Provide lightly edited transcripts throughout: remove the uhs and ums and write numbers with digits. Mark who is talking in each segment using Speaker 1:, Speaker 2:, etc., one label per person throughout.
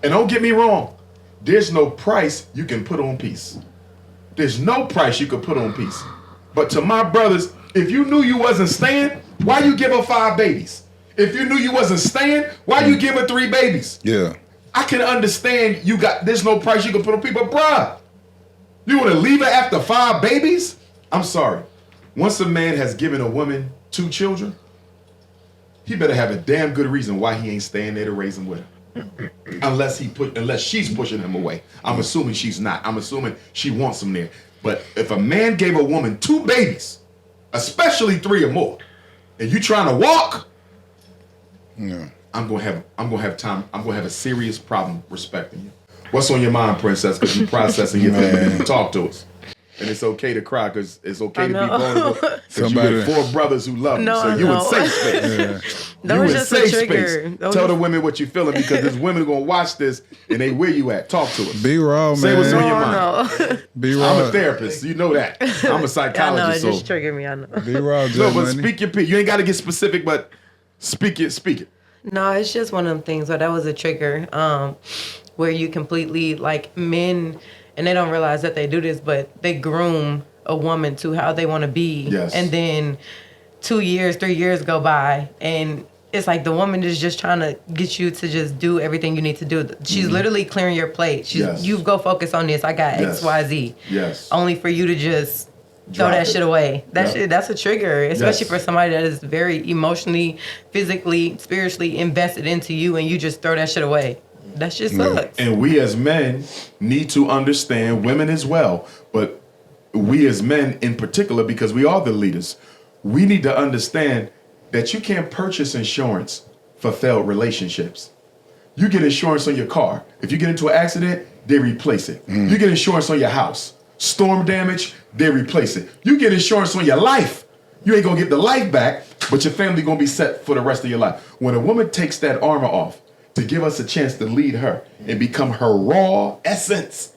Speaker 1: And don't get me wrong, there's no price you can put on peace. There's no price you could put on peace. But to my brothers, if you knew you wasn't staying, why you give her 5 babies? If you knew you wasn't staying, why you give her 3 babies?
Speaker 2: Yeah.
Speaker 1: I can understand there's no price you can put on people, but bruh, you want to leave her after 5 babies? I'm sorry. Once a man has given a woman 2 children, he better have a damn good reason why he ain't staying there to raise them with her. Unless she's pushing him away. I'm assuming she's not. I'm assuming she wants him there. But if a man gave a woman 2 babies, especially 3 or more, and you trying to walk,
Speaker 2: yeah,
Speaker 1: I'm gonna have a serious problem respecting you. What's on your mind, princess? Because you're processing your thing. Talk to us. And it's okay to cry because it's okay to be vulnerable. Because you with 4 brothers who love you, so you in safe space.
Speaker 3: That
Speaker 1: you
Speaker 3: was
Speaker 1: in
Speaker 3: just
Speaker 1: safe
Speaker 3: a trigger.
Speaker 1: space. Tell the women what you're feeling because there's women gonna watch this and they where you at. Talk to us.
Speaker 2: Be raw, man.
Speaker 1: Say what's on your mind.
Speaker 2: Be raw.
Speaker 1: I'm a therapist, you know that. I'm a psychologist.
Speaker 3: I know, it
Speaker 1: so
Speaker 3: just triggered me. I know.
Speaker 2: Be raw,
Speaker 1: no, but speak your piece. You ain't got to get specific, but speak it.
Speaker 3: No, it's just one of them things. But that was a trigger where you completely, like, men, and they don't realize that they do this, but they groom a woman to how they want to be.
Speaker 1: Yes.
Speaker 3: And then 2 years, 3 years go by, and it's like the woman is just trying to get you to just do everything you need to do. She's literally clearing your plate. You go focus on this. I got X, Y, Z.
Speaker 1: Yes.
Speaker 3: Only for you to just throw that shit away. That's a trigger, especially for somebody that is very emotionally, physically, spiritually invested into you, and you just throw that shit away. That shit sucks.
Speaker 1: And we as men need to understand, women as well, but we as men in particular, because we are the leaders, we need to understand that you can't purchase insurance for failed relationships. You get insurance on your car. If you get into an accident, they replace it. You get insurance on your house. Storm damage, they replace it. You get insurance on your life. You ain't gonna get the life back, but your family gonna be set for the rest of your life. When a woman takes that armor off to give us a chance to lead her and become her raw essence,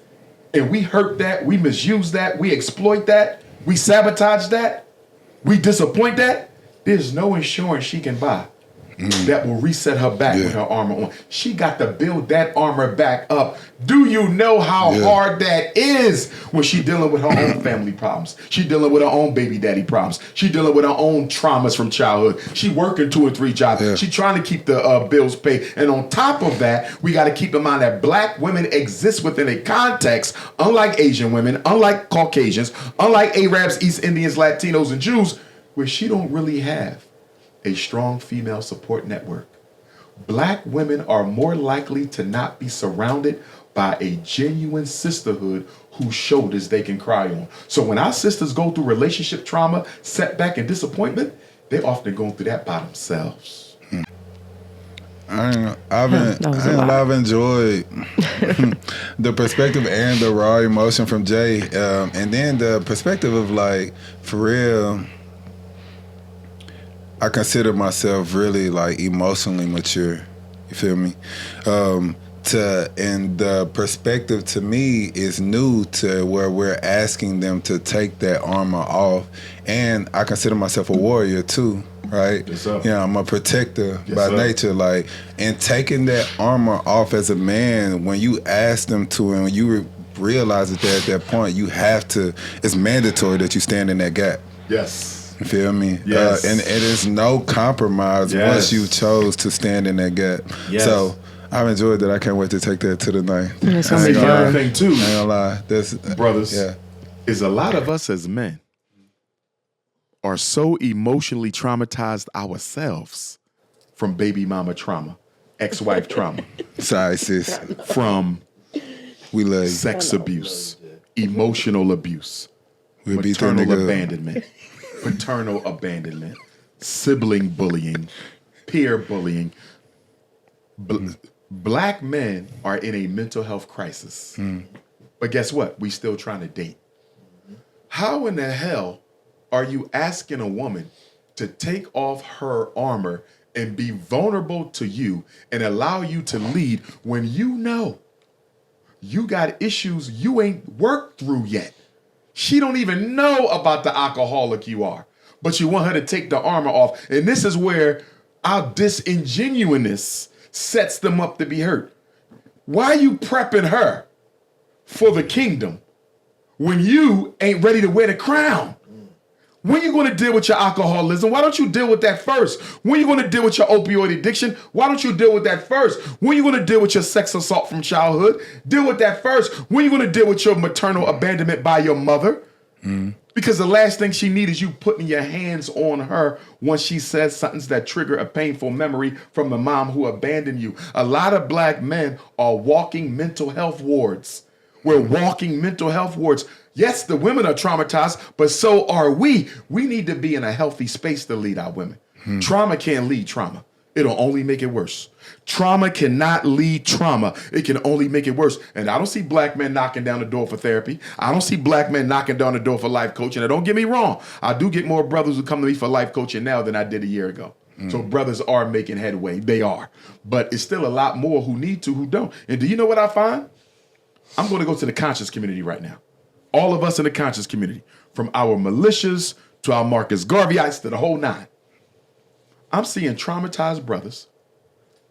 Speaker 1: and we hurt that, we misuse that, we exploit that, we sabotage that, we disappoint that, there's no insurance she can buy that will reset her back with her armor on. She got to build that armor back up. Do you know how hard that is when she dealing with her own family problems? She dealing with her own baby daddy problems. She dealing with her own traumas from childhood. She working 2 or 3 jobs. She trying to keep the bills paid. And on top of that, we got to keep in mind that black women exist within a context, unlike Asian women, unlike Caucasians, unlike Arabs, East Indians, Latinos, and Jews, where she don't really have a strong female support network. Black women are more likely to not be surrounded by a genuine sisterhood whose shoulders they can cry on. So when our sisters go through relationship trauma, setback, and disappointment, they're often going through that by themselves.
Speaker 2: I've enjoyed the perspective and the raw emotion from Jay, and then the perspective of, like, for real, I consider myself really, like, emotionally mature. You feel me? And the perspective to me is new to where we're asking them to take that armor off. And I consider myself a warrior too, right?
Speaker 1: Yes, sir.
Speaker 2: Yeah, I'm a protector by
Speaker 1: sir.
Speaker 2: nature. Like, and taking that armor off as a man, when you ask them to, and when you realize that at that point, you have to, it's mandatory that you stand in that gap.
Speaker 1: Yes.
Speaker 2: You feel me?
Speaker 1: Yes.
Speaker 2: And it is no compromise once you chose to stand in that gap.
Speaker 1: Yes.
Speaker 2: So I've enjoyed that. I can't wait to take that to the night.
Speaker 3: It's
Speaker 1: That's
Speaker 3: gonna be
Speaker 1: the other
Speaker 3: fun.
Speaker 1: thing too,
Speaker 2: I ain't gonna lie. That's,
Speaker 1: brothers,
Speaker 2: yeah.
Speaker 1: is a lot of us as men are so emotionally traumatized ourselves from baby mama trauma, ex-wife trauma,
Speaker 2: Sorry, sis.
Speaker 1: from
Speaker 2: We love you.
Speaker 1: sex abuse, emotional abuse,
Speaker 2: We'll beat that
Speaker 1: maternal
Speaker 2: nigga up.
Speaker 1: abandonment, paternal abandonment, sibling bullying, peer bullying. Black men are in a mental health crisis. But guess what? We still trying to date. How in the hell are you asking a woman to take off her armor and be vulnerable to you and allow you to lead when you know you got issues you ain't worked through yet? She don't even know about the alcoholic you are, but you want her to take the armor off. And this is where our disingenuousness sets them up to be hurt. Why are you prepping her for the kingdom when you ain't ready to wear the crown? When you going to deal with your alcoholism? Why don't you deal with that first? When you going to deal with your opioid addiction? Why don't you deal with that first? When you going to deal with your sex assault from childhood? Deal with that first. When you going to deal with your maternal abandonment by your mother? Because the last thing she needs is you putting your hands on her once she says something that trigger a painful memory from the mom who abandoned you. A lot of black men are walking mental health wards. We're walking mental health wards. Yes, the women are traumatized, but so are we. We need to be in a healthy space to lead our women. Trauma can't lead trauma. It'll only make it worse. Trauma cannot lead trauma. It can only make it worse. And I don't see black men knocking down the door for therapy. I don't see black men knocking down the door for life coaching. And don't get me wrong. I do get more brothers who come to me for life coaching now than I did a year ago. So brothers are making headway. They are. But it's still a lot more who need to, who don't. And do you know what I find? I'm going to go to the conscious community right now. All of us in the conscious community, from our militias to our Marcus Garveyites to the whole nine. I'm seeing traumatized brothers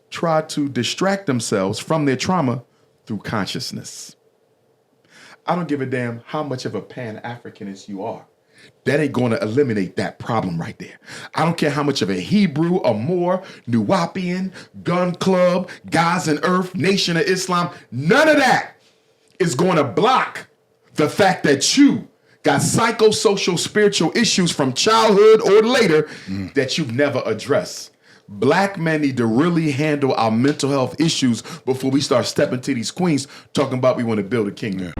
Speaker 1: try to distract themselves from their trauma through consciousness. I don't give a damn how much of a Pan-Africanist you are. That ain't going to eliminate that problem right there. I don't care how much of a Hebrew, a Moor, Nuwapian, Gun Club, Guys and Earth, Nation of Islam, none of that is going to block the fact that you got psychosocial spiritual issues from childhood or later that you've never addressed. Black men need to really handle our mental health issues before we start stepping to these queens talking about we want to build a kingdom.